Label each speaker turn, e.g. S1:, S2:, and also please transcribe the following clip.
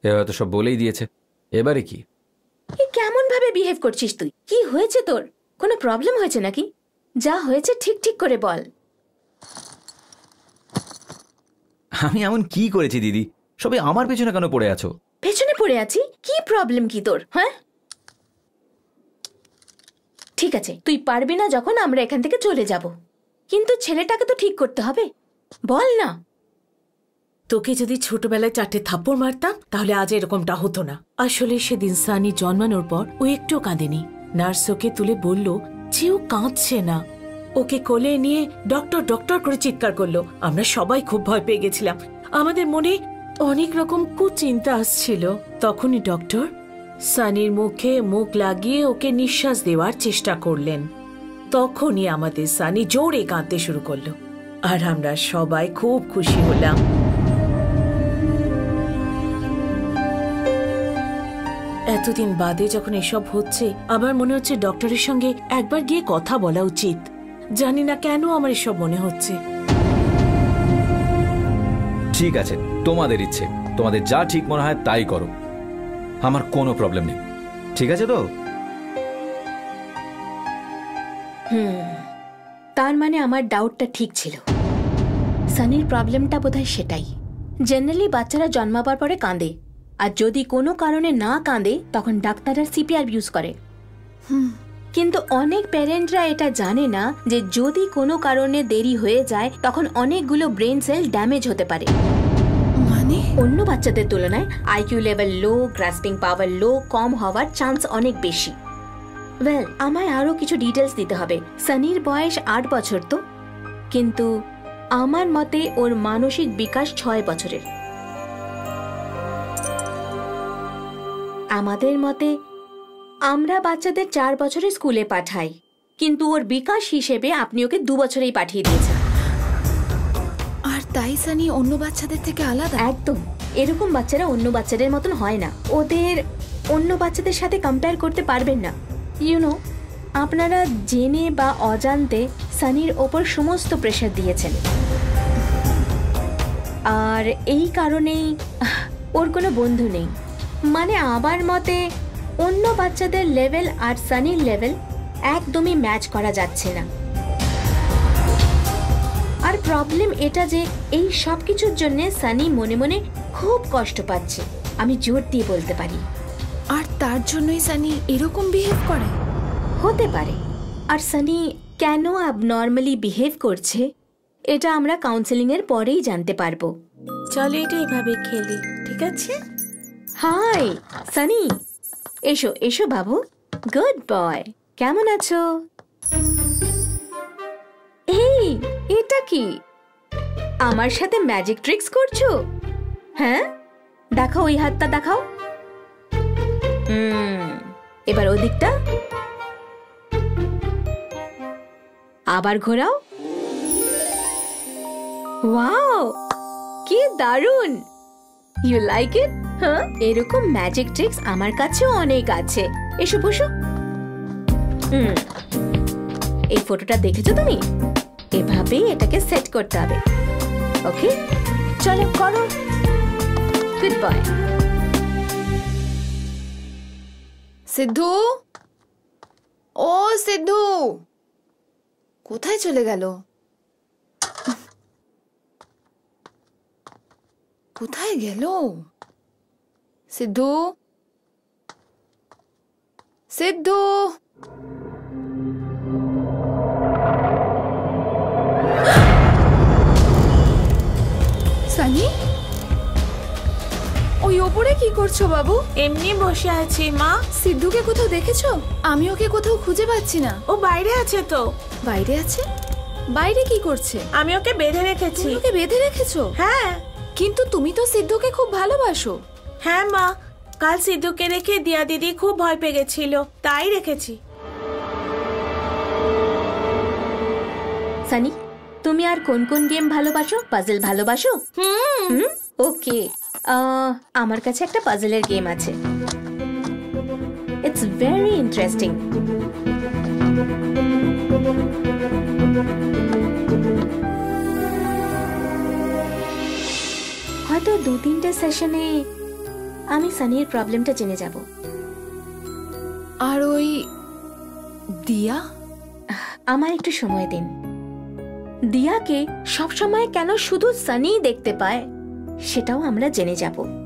S1: এ হয়তো সব বলেই দিয়েছে। এবারে কি?
S2: কেমন ভাবে বিহেভ করছিস তুই? কি হয়েছে তোর? কোনো প্রবলেম হয়েছে নাকি? যা হয়েছে ঠিক ঠিক করে বল।
S1: আমি এমন কি করেছি দিদি? সবাই আমার পেছনে কেন পড়ে আছো?
S2: পেছনে পড়ে আছি? কি প্রবলেম কি তোর? হ্যাঁ, ঠিক আছে, তুই পারবি না যখন আমরা এখান থেকে চলে যাব, কিন্তু ছেলেটাকে তো ঠিক করতে হবে। বল না।
S3: তোকে যদি ছোটবেলায় 4টে থাপ্পড় মারতাম তাহলে আজ এরকমটা হতো না। আসলে সেদিন সানি জন্মানোর পর ও একটু কাঁদেনি। নার্স ওকে তুলে বলল যে ও কাঁদছে না। ওকে কোলে নিয়ে ডক্টর ডক্টর করে চিৎকার করলো। আমরা সবাই খুব ভয় পেয়ে গেছিলাম। আমাদের মনে অনেক রকম কুচিন্তা আসছিল। তখনই ডক্টর সানির মুখে মুখ লাগিয়ে ওকে নিঃশ্বাস দেওয়ার চেষ্টা করলেন। তখনই আমাদের সানি জোরে কাঁদতে শুরু করলো, আর আমরা সবাই খুব খুশি হলাম। এতদিন বাদে যখন এসব হচ্ছে, আমার মনে হচ্ছে ডক্টরের সঙ্গে একবার গিয়ে কথা বলা উচিত। জানি না কেন আমার এসব মনে হচ্ছে।
S1: ঠিক আছে, তোমাদের ইচ্ছে, তোমাদের যা ঠিক মনে হয় তাই করো, আমার কোনো প্রবলেম নেই। ঠিক আছে তো?
S2: তার মানে আমার ডাউটটা ঠিক ছিল। সানির প্রবলেমটা বোধহয় সেটাই। জেনারেলি বাচ্চারা জন্মাবার পরে কাঁদে, আর যদি কোনো কারণে না কাঁদে তখন ডাক্তাররা সিপিআর ইউজ করে। কিন্তু অনেক প্যারেন্টরা এটা জানে না যে যদি কোনো কারণে দেরি হয়ে যায় তখন অনেকগুলো ব্রেন সেল ড্যামেজ হতে পারে। মানে অন্য বাচ্চাদের তুলনায় আইকিউ লেভেল লো, গ্রাসপিং পাওয়ার লো, কম হওয়ার চান্স অনেক বেশি। ওয়েল, আমায় আরো কিছু ডিটেলস দিতে হবে। সানির বয়স 8 বছর তো, কিন্তু আমার মতে ওর মানসিক বিকাশ 6 বছরের। আমাদের মতে আমরা বাচ্চাদের 4 বছরে স্কুলে পাঠাই, কিন্তু ওর বিকাশ হিসেবে আপনি ওকে 2 বছরেই পাঠিয়ে দিয়েছেন।
S4: আর তাই সানি অন্য বাচ্চাদের থেকে আলাদা?
S2: একদম, এরকম বাচ্চারা অন্য বাচ্চাদের মতন হয় না। ওদের অন্য বাচ্চাদের সাথে কম্পেয়ার করতে পারবেন না। ইউনো, আপনারা জেনে বা অজান্তে সানির ওপর সমস্ত প্রেশার দিয়েছেন, আর এই কারণেই ওর কোনো বন্ধু নেই। মানে আমার মতে অন্য বাচ্চাদের লেভেল আর সানির লেভেল একদমই ম্যাচ করা যাচ্ছে না। আর প্রবলেম এটা যে এই সব কিছুর জন্য সানি মনে মনে খুব কষ্ট পাচ্ছে, আমি জোর দিয়ে বলতে পারি।
S4: আর তার জন্যই সানি এরকম বিহেভ করে?
S2: হতে পারে। আর সানি কেন অ্যাবনর্মালি বিহেভ করছে এটা আমরা কাউন্সেলিং এর পরেই জানতে পারবো।
S3: চলো এটা এভাবে খেলি, ঠিক আছে?
S2: হাই সানি, এসো এসো বাবু। গুড বয়, কেমন আছো? এই, এটা কি? আমার সাথে ম্যাজিক ট্রিক্স করছো? হ্যাঁ, দেখাও, ওই হাতটা দেখাও। এবার ওদিকটা আবার ঘোরাও। ওয়াও, কি দারুণ! You like it? হ্যাঁ, এরকম ম্যাজিক ট্রিক্স আমার কাছেও অনেক আছে। এসো বসো। এই ফটোটা দেখেছো তুমি? এভাবেই এটাকে সেট করতে হবে। ওকে, চলো করো। Good boy.
S4: সিদ্ধু, ও সিদ্ধু, কোথায় চলে গেল? কোথায় গেল সিদ্ধু? সিদ্ধু, সানি, ওই ওপরে কি করছো বাবু?
S3: এমনি বসে আছি মা।
S4: সিদ্ধুকে কোথাও দেখেছো? আমি ওকে কোথাও খুঁজে পাচ্ছি না।
S3: ও বাইরে আছে তো।
S4: বাইরে আছে? বাইরে কি করছে?
S3: আমি ওকে বেঁধে রেখেছি।
S4: ওকে বেঁধে রেখেছো?
S3: হ্যাঁ।
S4: কিন্তু তুমি তো সিদ্ধুকে খুব ভালোবাসো।
S3: হ্যাঁ মা, কাল সিদ্ধুকে রেখে দিয়া দিদি খুব ভয় পেয়ে গেছিল, তাই রেখেছি।
S2: সানি, তুমি আর কোন কোন গেম ভালোবাসো? পাজল ভালোবাসো? ওকে, আমার কাছে একটা পাজলের গেম আছে। It's very interesting. হয়তো 2-3টে সেশনে আমি সানির প্রবলেমটা জেনে যাব।
S4: আর ওই দিয়া?
S2: আমার একটু সময় দিন। দিয়াকে সবসময় কেন শুধু সানিই দেখতে পায় সেটাও আমরা জেনে যাব।